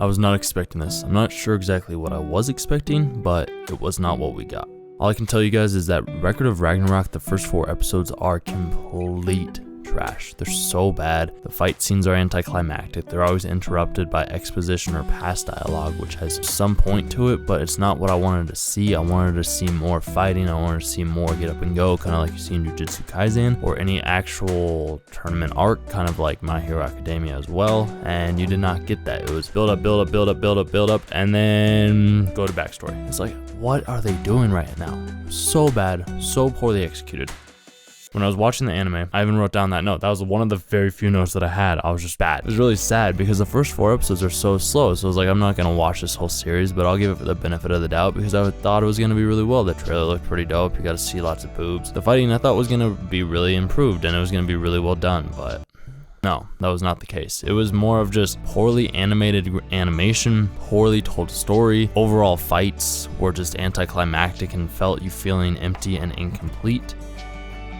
I was not expecting this. I'm not sure exactly what I was expecting, but it was not what we got. All I can tell you guys is that Record of Ragnarok, the first 4 episodes are complete trash. They're so bad. The fight scenes are anticlimactic. They're always interrupted by exposition or past dialogue, which has some point to it, but it's not what I wanted to see. I wanted to see more fighting. I wanted to see more get up and go, kind of like you see in Jujutsu Kaisen, or any actual tournament arc, kind of like My Hero Academia as well. And you did not get that. It was build up, build up, build up, build up, build up, and then go to backstory. It's like, what are they doing right now? So bad, so poorly executed. When I was watching the anime, I even wrote down that note. That was one of the very few notes that I had. I was just bad. It was really sad because the first 4 episodes are so slow. So I was like, I'm not going to watch this whole series, but I'll give it the benefit of the doubt because I thought it was going to be really well. The trailer looked pretty dope. You got to see lots of boobs. The fighting I thought was going to be really improved and it was going to be really well done, but no, that was not the case. It was more of just poorly animated animation, poorly told story. Overall fights were just anticlimactic and felt you feeling empty and incomplete.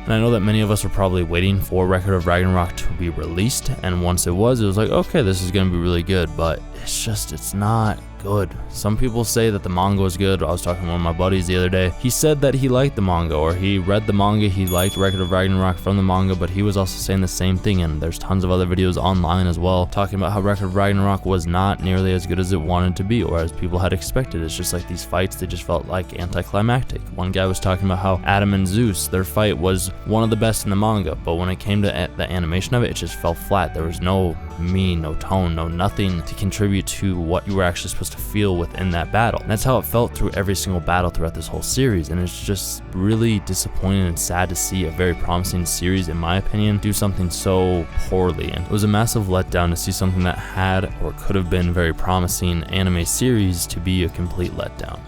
And I know that many of us were probably waiting for Record of Ragnarok to be released, and once it was like, okay, this is going to be really good, but it's not good. Some people say that the manga is good. I was talking to one of my buddies the other day. He said that he liked the manga, or he read the manga, he liked Record of Ragnarok from the manga, but he was also saying the same thing, and there's tons of other videos online as well talking about how Record of Ragnarok was not nearly as good as it wanted to be, or as people had expected. It's just like these fights, they just felt like anticlimactic. One guy was talking about how Adam and Zeus, their fight was one of the best in the manga, but when it came to the animation of it, it just fell flat. There was no no tone, no nothing to contribute to what you were actually supposed to feel within that battle. And that's how it felt through every single battle throughout this whole series, and it's just really disappointing and sad to see a very promising series, in my opinion, do something so poorly. And it was a massive letdown to see something that had or could have been very promising anime series to be a complete letdown.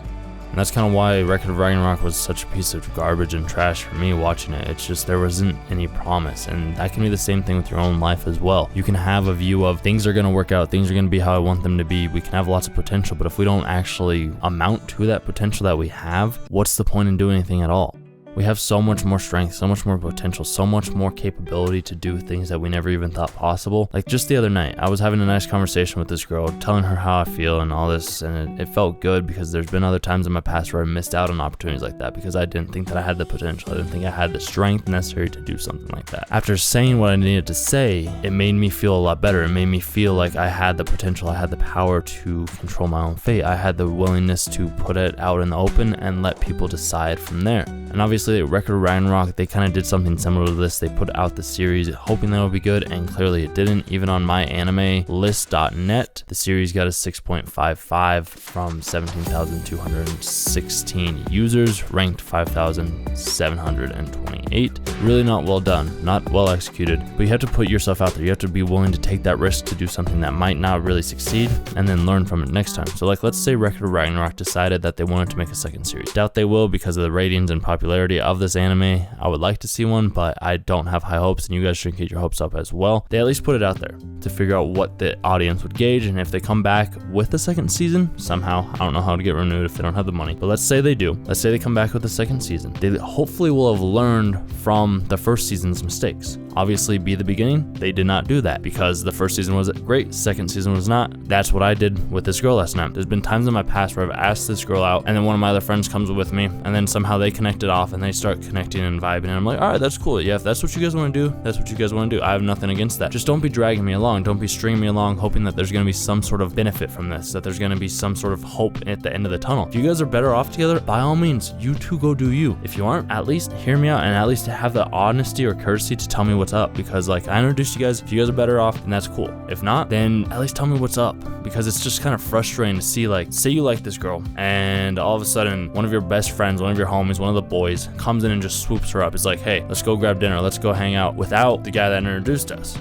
And that's kind of why Record of Ragnarok was such a piece of garbage and trash for me watching it. It's just there wasn't any promise, and that can be the same thing with your own life as well. You can have a view of things are going to work out, things are going to be how I want them to be. We can have lots of potential, but if we don't actually amount to that potential that we have, what's the point in doing anything at all? We have so much more strength, so much more potential, so much more capability to do things that we never even thought possible. Like just the other night, I was having a nice conversation with this girl, telling her how I feel and all this, and it felt good because there's been other times in my past where I missed out on opportunities like that because I didn't think that I had the potential. I didn't think I had the strength necessary to do something like that. After saying what I needed to say, it made me feel a lot better. It made me feel like I had the potential, I had the power to control my own fate. I had the willingness to put it out in the open and let people decide from there. And obviously, Record of Ragnarok, they kind of did something similar to this. They put out the series hoping that it would be good, and clearly it didn't. Even on myanimelist.net, the series got a 6.55 from 17,216 users, ranked 5,728. Really not well done, not well executed, but you have to put yourself out there. You have to be willing to take that risk to do something that might not really succeed, and then learn from it next time. So like, let's say Record of Ragnarok decided that they wanted to make a second series. Doubt they will because of the ratings and popularity of this anime. I would like to see one, but I don't have high hopes, and you guys shouldn't get your hopes up as well. They at least put it out there to figure out what the audience would gauge, and if they come back with the second season somehow, I don't know how to get renewed if they don't have the money, but let's say they do. Let's say they come back with the second season. They hopefully will have learned from the first season's mistakes. Obviously, be the beginning, they did not do that because the first season was great, second season was not. That's what I did with this girl last night. There's been times in my past where I've asked this girl out, and then one of my other friends comes with me, and then somehow they connected off and they start connecting and vibing, and I'm like, all right, that's cool. Yeah, if that's what you guys want to do, that's what you guys want to do. I have nothing against that. Just don't be dragging me along. Don't be stringing me along hoping that there's going to be some sort of benefit from this, that there's going to be some sort of hope at the end of the tunnel. If you guys are better off together, by all means, you two go do you. If you aren't, at least hear me out and at least have the honesty or courtesy to tell me what's up, because like I introduced you guys. If you guys are better off, then that's cool. If not, then at least tell me what's up, because it's just kind of frustrating to see, like, say you like this girl and all of a sudden one of your best friends, one of your homies, one of the boys comes in and just swoops her up. It's like, hey, let's go grab dinner, let's go hang out, without the guy that introduced us,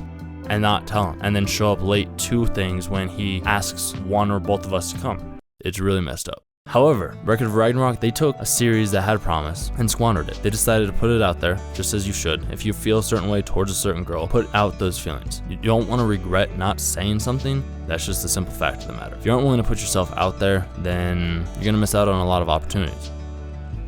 and not tell him, and then show up late to things when he asks one or both of us to come. It's really messed up. However, Record of Ragnarok, they took a series that had promise and squandered it. They decided to put it out there, just as you should. If you feel a certain way towards a certain girl, put out those feelings. You don't want to regret not saying something. That's just the simple fact of the matter. If you aren't willing to put yourself out there, then you're going to miss out on a lot of opportunities.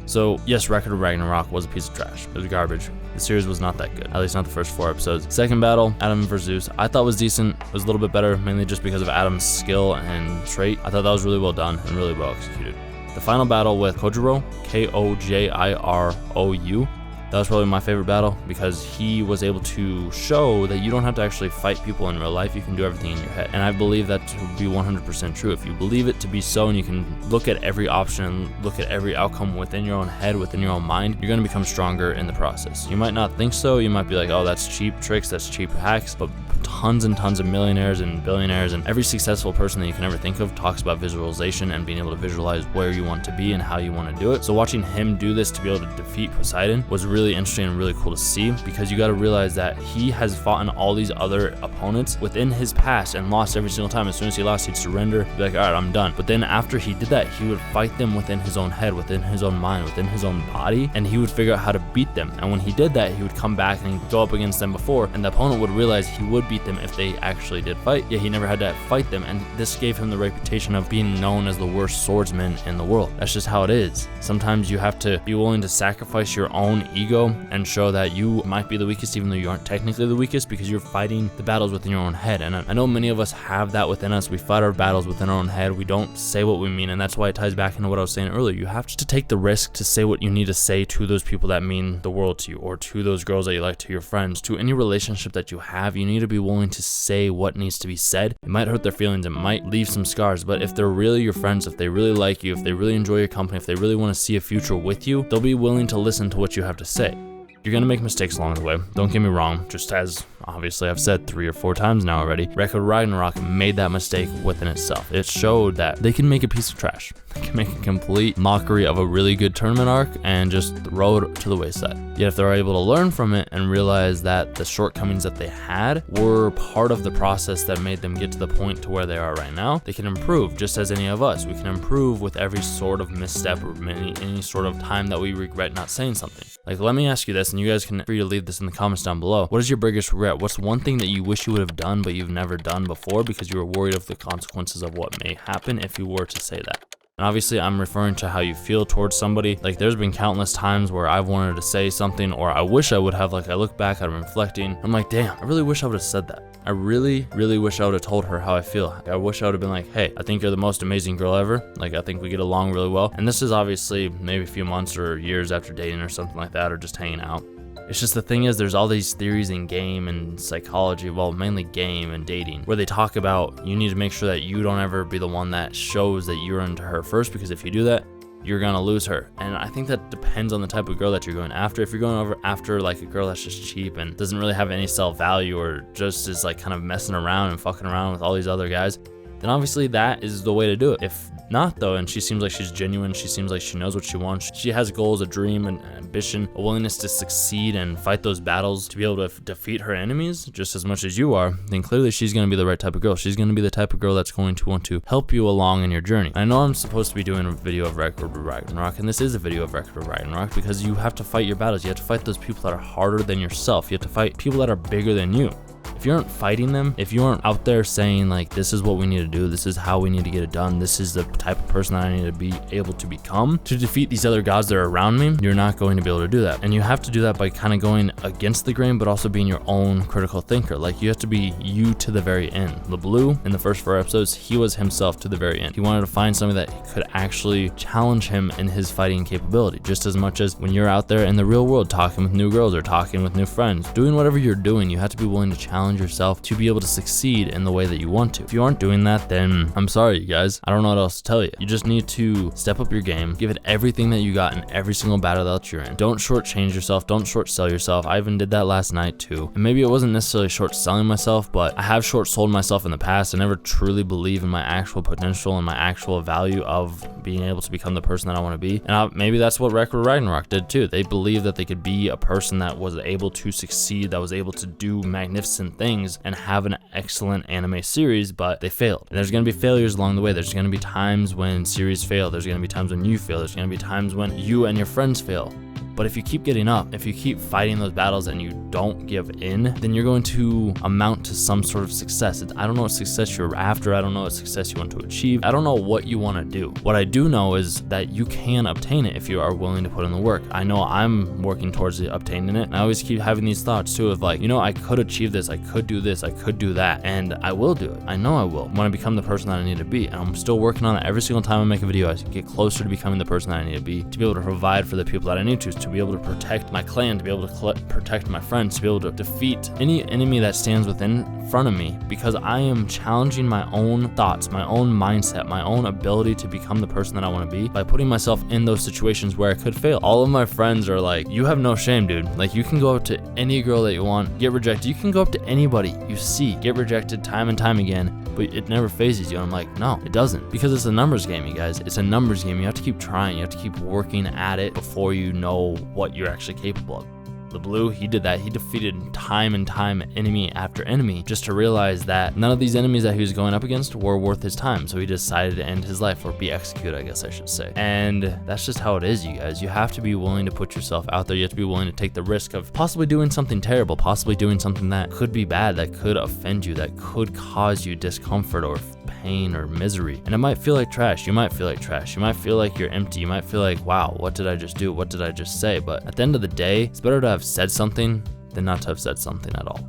So yes, Record of Ragnarok was a piece of trash. It was garbage. The series was not that good, at least not the first 4 episodes. Second battle, Adam versus Zeus, I thought was decent. It was a little bit better, mainly just because of Adam's skill and trait. I thought that was really well done and really well executed. The final battle with Kojiro, Kojirou, that was probably my favorite battle because he was able to show that you don't have to actually fight people in real life. You can do everything in your head. And I believe that to be 100% true. If you believe it to be so and you can look at every option and look at every outcome within your own head, within your own mind, you're going to become stronger in the process. You might not think so. You might be like, oh, that's cheap tricks, that's cheap hacks, but tons and tons of millionaires and billionaires and every successful person that you can ever think of talks about visualization and being able to visualize where you want to be and how you want to do it. So watching him do this to be able to defeat Poseidon was really interesting and really cool to see, because you got to realize that he has fought in all these other opponents within his past and lost every single time. As soon as he lost, he'd surrender, be like, all right, I'm done. But then after he did that, he would fight them within his own head, within his own mind, within his own body, and he would figure out how to beat them. And when he did that, he would come back and go up against them before, and the opponent would realize he would beat them if they actually did fight, yet he never had to fight them, and this gave him the reputation of being known as the worst swordsman in the world. That's just how it is. Sometimes you have to be willing to sacrifice your own ego and show that you might be the weakest even though you aren't technically the weakest, because you're fighting the battles within your own head. And I know many of us have that within us. We fight our battles within our own head. We don't say what we mean, and that's why it ties back into what I was saying earlier. You have to take the risk to say what you need to say to those people that mean the world to you, or to those girls that you like, to your friends, to any relationship that you have. You need to be willing to say what needs to be said. It might hurt their feelings, it might leave some scars, but if they're really your friends, if they really like you, if they really enjoy your company, if they really want to see a future with you, they'll be willing to listen to what you have to say. You're gonna make mistakes along the way, don't get me wrong, just as obviously I've said 3 or 4 times now already. Record of Ragnarok made that mistake within itself. It showed that they can make a piece of trash. They can make a complete mockery of a really good tournament arc and just throw it to the wayside. Yet if they're able to learn from it and realize that the shortcomings that they had were part of the process that made them get to the point to where they are right now, they can improve just as any of us. We can improve with every sort of misstep or any sort of time that we regret not saying something. Like, let me ask you this, and you guys can feel free to leave this in the comments down below. What is your biggest regret? What's one thing that you wish you would have done but you've never done before because you were worried of the consequences of what may happen if you were to say that? And obviously I'm referring to how you feel towards somebody. Like, there's been countless times where I've wanted to say something, or I wish I would have. Like, I look back, I'm reflecting, I'm like, damn, I really wish I would have said that. I really, really wish I would have told her how I feel. I wish I would have been like, hey, I think you're the most amazing girl ever. Like, I think we get along really well. And this is obviously maybe a few months or years after dating or something like that, or just hanging out. It's just, the thing is, there's all these theories in game and psychology, well, mainly game and dating, where they talk about you need to make sure that you don't ever be the one that shows that you're into her first, because if you do that, you're gonna lose her. And I think that depends on the type of girl that you're going after. If you're going over after like a girl that's just cheap and doesn't really have any self-value, or just is like kind of messing around and fucking around with all these other guys, then obviously that is the way to do it. If not though, and she seems like she's genuine, she seems like she knows what she wants, she has goals, a dream, and ambition, a willingness to succeed and fight those battles to be able to defeat her enemies just as much as you are, then clearly she's going to be the right type of girl. She's going to be the type of girl that's going to want to help you along in your journey. I know I'm supposed to be doing a video of Record of Ragnarok, and this is a video of Record of Ragnarok, because you have to fight your battles. You have to fight those people that are harder than yourself. You have to fight people that are bigger than you. If you aren't fighting them, if you aren't out there saying like, this is what we need to do, this is how we need to get it done, this is the type of person that I need to be able to become to defeat these other gods that are around me, you're not going to be able to do that. And you have to do that by kind of going against the grain, but also being your own critical thinker. Like, you have to be you to the very end. The Blue, in the first 4 episodes, he was himself to the very end. He wanted to find somebody that could actually challenge him in his fighting capability, just as much as when you're out there in the real world talking with new girls or talking with new friends, doing whatever you're doing, you have to be willing to challenge yourself to be able to succeed in the way that you want to. If you aren't doing that, then I'm sorry, you guys. I don't know what else to tell you. You just need to step up your game, give it everything that you got in every single battle that you're in. Don't shortchange yourself. Don't short sell yourself. I even did that last night too. And maybe it wasn't necessarily short selling myself, but I have short sold myself in the past. I never truly believe in my actual potential and my actual value of being able to become the person that I want to be. And maybe that's what Record of Ragnarok did too. They believed that they could be a person that was able to succeed, that was able to do magnificent things and have an excellent anime series, but they failed. And there's going to be failures along the way. There's going to be times when series fail. There's going to be times when you fail. There's going to be times when you and your friends fail. But if you keep getting up, if you keep fighting those battles and you don't give in, then you're going to amount to some sort of success. I don't know what success you're after. I don't know what success you want to achieve. I don't know what you want to do. What I do know is that you can obtain it if you are willing to put in the work. I know I'm working towards obtaining it. And I always keep having these thoughts too of like, you know, I could achieve this, I could do this, I could do that, and I will do it. I know I will when I become the person that I need to be. And I'm still working on it. Every single time I make a video, I get closer to becoming the person that I need to be able to provide for the people that I need to be able to protect my clan, to be able to protect my friends, to be able to defeat any enemy that stands within front of me, because I am challenging my own thoughts, my own mindset, my own ability to become the person that I want to be by putting myself in those situations where I could fail. All of my friends are like, you have no shame, dude. Like, you can go up to any girl that you want, get rejected. You can go up to anybody you see, get rejected time and time again, but it never phases you. And I'm like, no, it doesn't, because it's a numbers game, you guys. It's a numbers game. You have to keep trying. You have to keep working at it before you know what you're actually capable of. The blue, he did that. He defeated time and time enemy after enemy just to realize that none of these enemies that he was going up against were worth his time. So he decided to end his life, or be executed, I guess I should say. And that's just how it is, you guys. You have to be willing to put yourself out there. You have to be willing to take the risk of possibly doing something terrible, possibly doing something that could be bad, that could offend you, that could cause you discomfort or pain or misery. And it might feel like trash. You might feel like trash. You might feel like you're empty. You might feel like, wow, what did I just do? What did I just say? But at the end of the day, it's better to have said something than not to have said something at all.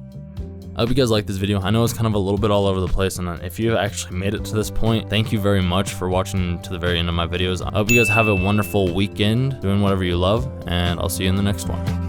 I hope you guys like this video. I know it's kind of a little bit all over the place, and if you actually made it to this point, thank you very much for watching to the very end of my videos. I hope you guys have a wonderful weekend doing whatever you love, and I'll see you in the next one.